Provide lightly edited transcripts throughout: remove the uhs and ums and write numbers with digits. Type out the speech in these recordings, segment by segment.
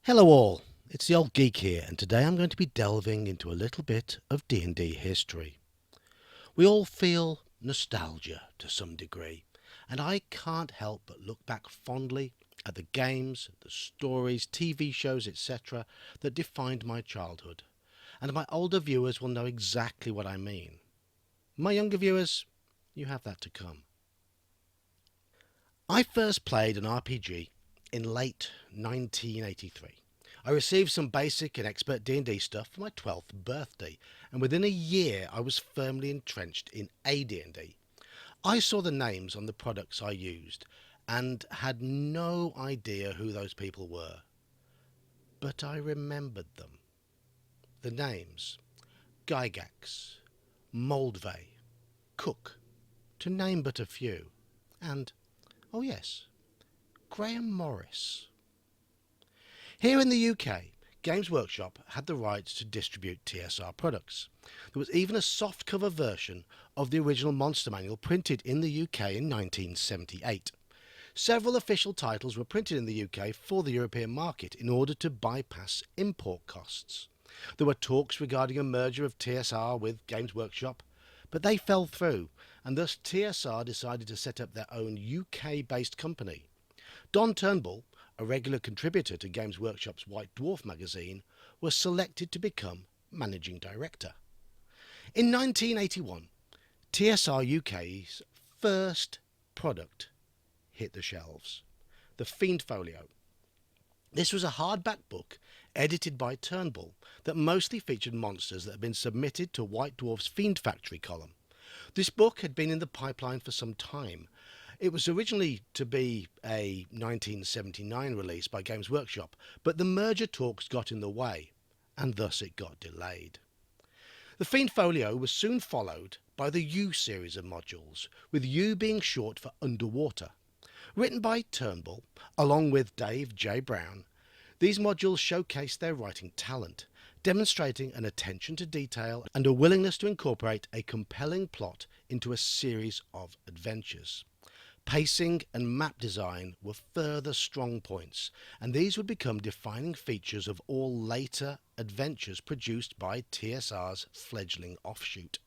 Hello all, it's the Old Geek here, and today I'm going to be delving into a little bit of D&D history. We all feel nostalgia to some degree, and I can't help but look back fondly at the games, the stories, TV shows, etc. that defined my childhood, and my older viewers will know exactly what I mean. My younger viewers, you have that to come. I first played an RPG in late 1983. I received some basic and expert D&D stuff for my 12th birthday, and within a year I was firmly entrenched in AD&D. I saw the names on the products I used and had no idea who those people were. But I remembered them. The names: Gygax, Moldvay, Cook, to name but a few, and, oh yes, Graham Morris. Here in the UK, Games Workshop had the rights to distribute TSR products. There was even a softcover version of the original Monster Manual printed in the UK in 1978. Several official titles were printed in the UK for the European market in order to bypass import costs. There were talks regarding a merger of TSR with Games Workshop, but they fell through, and thus TSR decided to set up their own UK-based company. Don Turnbull, a regular contributor to Games Workshop's White Dwarf magazine, was selected to become managing director. In 1981, TSR UK's first product hit the shelves: the Fiend Folio. This was a hardback book edited by Turnbull that mostly featured monsters that had been submitted to White Dwarf's Fiend Factory column. This book had been in the pipeline for some time. It was originally to be a 1979 release by Games Workshop, but the merger talks got in the way, and thus it got delayed. The Fiend Folio was soon followed by the U series of modules, with U being short for Underwater. Written by Turnbull, along with Dave J. Brown, these modules showcased their writing talent, demonstrating an attention to detail and a willingness to incorporate a compelling plot into a series of adventures. Pacing and map design were further strong points, and these would become defining features of all later adventures produced by TSR's fledgling offshoot.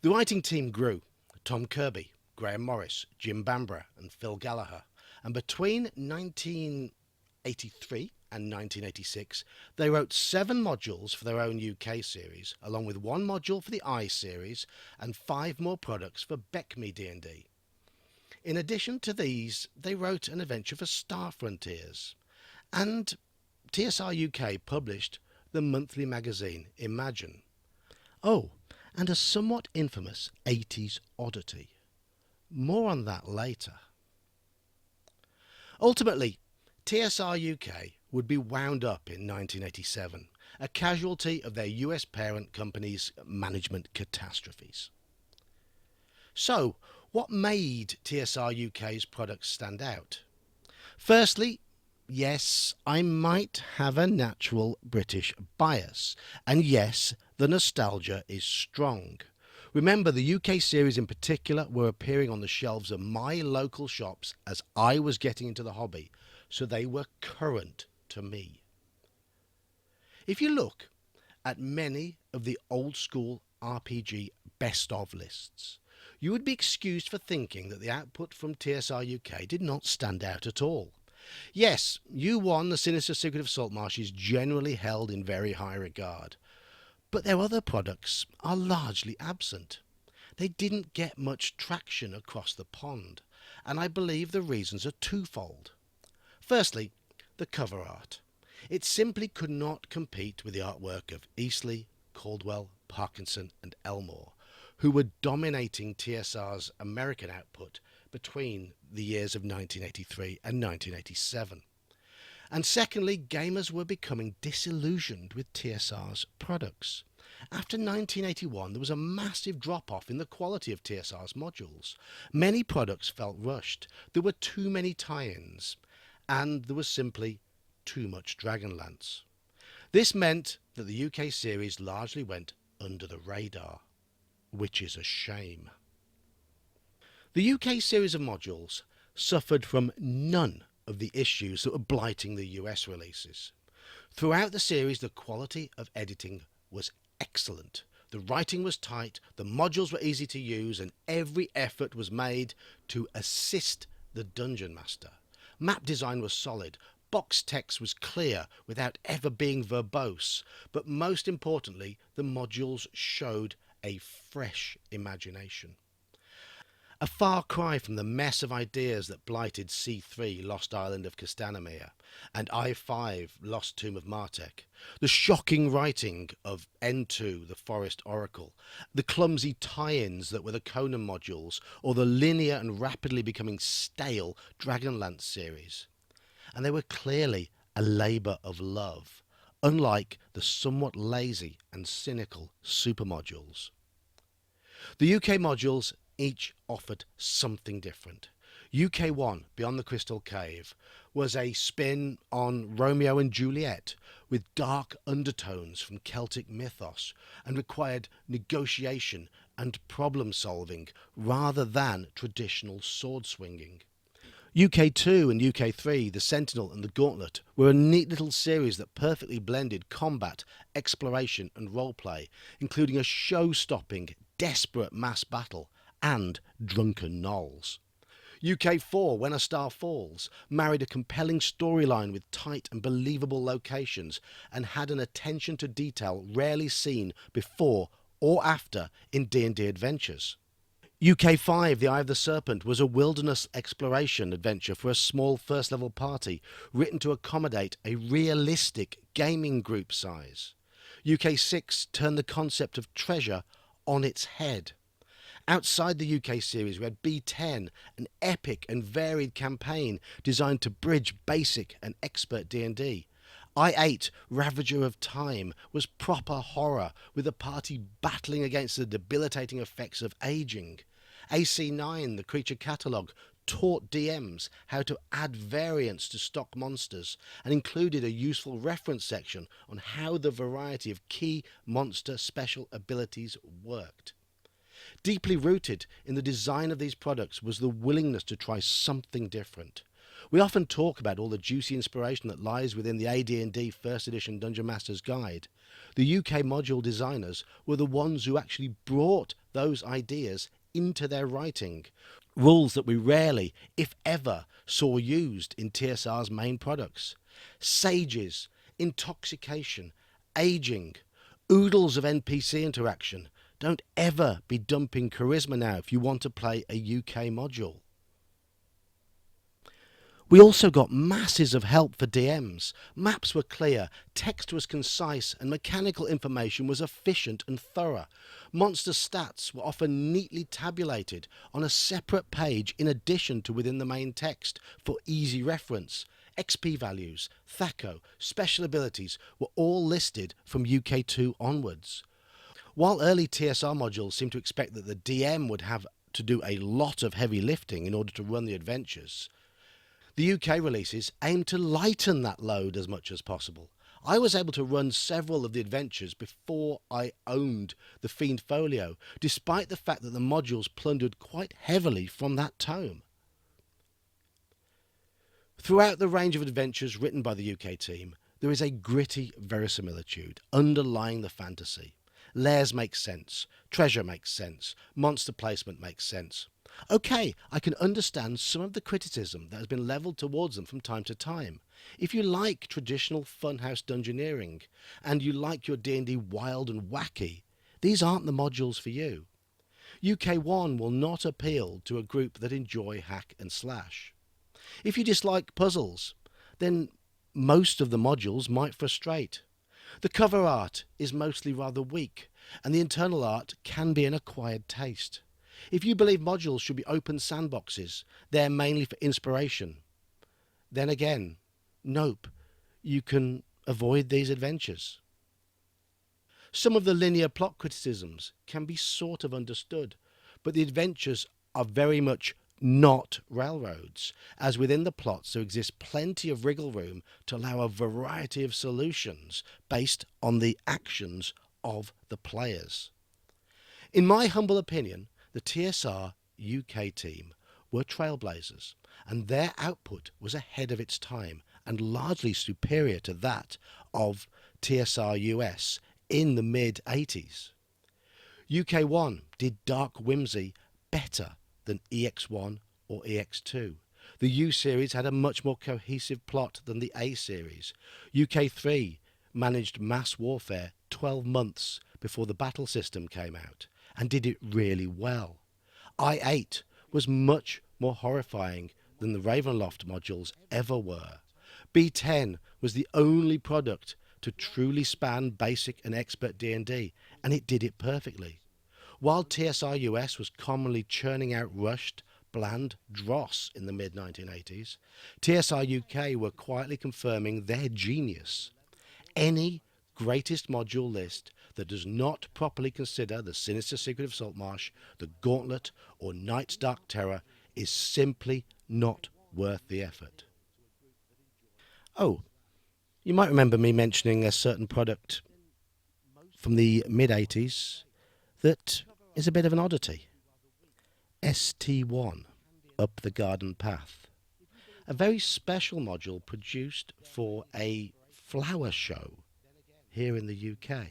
The writing team grew: Tom Kirby, Graham Morris, Jim Bambra and Phil Gallagher, and between 1983 and 1986 they wrote 7 modules for their own UK series, along with 1 module for the I series and 5 more products for BECMI D&D. In addition to these, they wrote an adventure for Star Frontiers, and TSR UK published the monthly magazine Imagine. Oh, and a somewhat infamous 80s oddity. More on that later. Ultimately, TSR UK would be wound up in 1987, a casualty of their US parent company's management catastrophes. So, what made TSR UK's products stand out? Firstly, yes, I might have a natural British bias, and yes, the nostalgia is strong. Remember, the UK series in particular were appearing on the shelves of my local shops as I was getting into the hobby, so they were current to me. If you look at many of the old school RPG best of lists, you would be excused for thinking that the output from TSR UK did not stand out at all. Yes, U1, the Sinister Secret of Saltmarsh, is generally held in very high regard, but their other products are largely absent. They didn't get much traction across the pond, and I believe the reasons are twofold. Firstly, the cover art. It simply could not compete with the artwork of Eastleigh, Caldwell, Parkinson and Elmore, who were dominating TSR's American output between the years of 1983 and 1987. And secondly, gamers were becoming disillusioned with TSR's products. After 1981, there was a massive drop-off in the quality of TSR's modules. Many products felt rushed, there were too many tie-ins, and there was simply too much Dragonlance. This meant that the UK series largely went under the radar, which is a shame. The UK series of modules suffered from none of the issues that were blighting the US releases. Throughout the series, the quality of editing was excellent. The writing was tight, the modules were easy to use, and every effort was made to assist the Dungeon Master. Map design was solid, box text was clear without ever being verbose, but most importantly, the modules showed a fresh imagination. A far cry from the mess of ideas that blighted C3 Lost Island of Castanemir and I5 Lost Tomb of Martek, the shocking writing of N2 The Forest Oracle, the clumsy tie-ins that were the Conan modules, or the linear and rapidly becoming stale Dragonlance series. And they were clearly a labour of love, unlike the somewhat lazy and cynical super modules. The UK modules each offered something different. UK1, Beyond the Crystal Cave, was a spin on Romeo and Juliet with dark undertones from Celtic mythos and required negotiation and problem solving rather than traditional sword swinging. UK2 and UK3, The Sentinel and The Gauntlet, were a neat little series that perfectly blended combat, exploration and roleplay, including a show-stopping, desperate mass battle and drunken gnolls. UK4, When a Star Falls, married a compelling storyline with tight and believable locations and had an attention to detail rarely seen before or after in D&D adventures. UK5, The Eye of the Serpent, was a wilderness exploration adventure for a small first-level party written to accommodate a realistic gaming group size. UK6 turned the concept of treasure on its head. Outside the UK series, we had B10, an epic and varied campaign designed to bridge basic and expert D&D. I8, Ravager of Time, was proper horror, with the party battling against the debilitating effects of aging. AC9, the Creature Catalogue, taught DMs how to add variants to stock monsters and included a useful reference section on how the variety of key monster special abilities worked. Deeply rooted in the design of these products was the willingness to try something different. We often talk about all the juicy inspiration that lies within the AD&D First Edition Dungeon Master's Guide. The UK module designers were the ones who actually brought those ideas into their writing. Rules that we rarely, if ever, saw used in TSR's main products. Sages, intoxication, aging, oodles of NPC interaction. Don't ever be dumping charisma now if you want to play a UK module. We also got masses of help for DMs. Maps were clear, text was concise, and mechanical information was efficient and thorough. Monster stats were often neatly tabulated on a separate page in addition to within the main text for easy reference. XP values, THACO, special abilities were all listed from UK2 onwards. While early TSR modules seemed to expect that the DM would have to do a lot of heavy lifting in order to run the adventures, the UK releases aimed to lighten that load as much as possible. I was able to run several of the adventures before I owned the Fiend Folio, despite the fact that the modules plundered quite heavily from that tome. Throughout the range of adventures written by the UK team, there is a gritty verisimilitude underlying the fantasy. Lairs make sense, treasure makes sense, monster placement makes sense. Okay, I can understand some of the criticism that has been levelled towards them from time to time. If you like traditional funhouse dungeoneering, and you like your D&D wild and wacky, these aren't the modules for you. UK1 will not appeal to a group that enjoy hack and slash. If you dislike puzzles, then most of the modules might frustrate. The cover art is mostly rather weak, and the internal art can be an acquired taste. If you believe modules should be open sandboxes, they're mainly for inspiration, then again, nope, you can avoid these adventures. Some of the linear plot criticisms can be sort of understood, but the adventures are very much not railroads, as within the plots there exists plenty of wriggle room to allow a variety of solutions based on the actions of the players. In my humble opinion, the TSR UK team were trailblazers, and their output was ahead of its time and largely superior to that of TSR US in the mid-80s. UK1 did Dark Whimsy better than EX1 or EX2. The U series had a much more cohesive plot than the A series. UK3 managed mass warfare 12 months before the battle system came out and did it really well. I8 was much more horrifying than the Ravenloft modules ever were. B10 was the only product to truly span basic and expert D&D, and it did it perfectly. While TSR US was commonly churning out rushed, bland dross in the mid-1980s, TSR UK were quietly confirming their genius. Any greatest module list that does not properly consider the Sinister Secret of Saltmarsh, the Gauntlet, or Night's Dark Terror is simply not worth the effort. Oh, you might remember me mentioning a certain product from the mid-80s that is a bit of an oddity. ST1, Up the Garden Path. A very special module produced for a flower show here in the UK.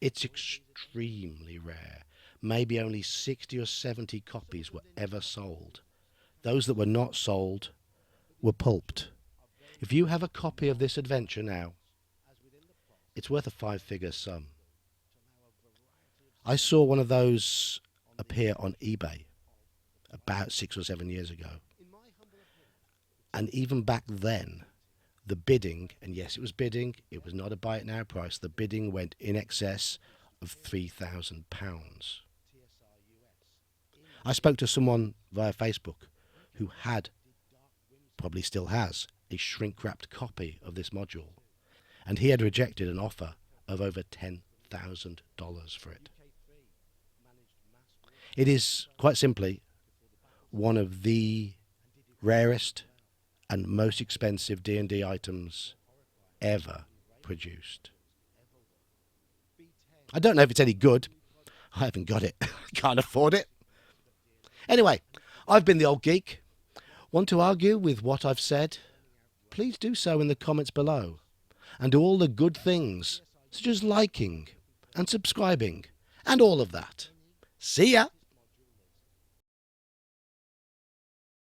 It's extremely rare. Maybe only 60 or 70 copies were ever sold. Those that were not sold were pulped. If you have a copy of this adventure now, it's worth a 5-figure sum. I saw one of those appear on eBay about 6 or 7 years ago. And even back then, the bidding, and yes, it was bidding, it was not a buy it now price, the bidding went in excess of £3,000. I spoke to someone via Facebook who had, probably still has, a shrink-wrapped copy of this module, and he had rejected an offer of over $10,000 for it. It is, quite simply, one of the rarest and most expensive D&D items ever produced. I don't know if it's any good. I haven't got it. Can't afford it. Anyway, I've been the Old Geek. Want to argue with what I've said? Please do so in the comments below. And do all the good things, such as liking and subscribing and all of that. See ya!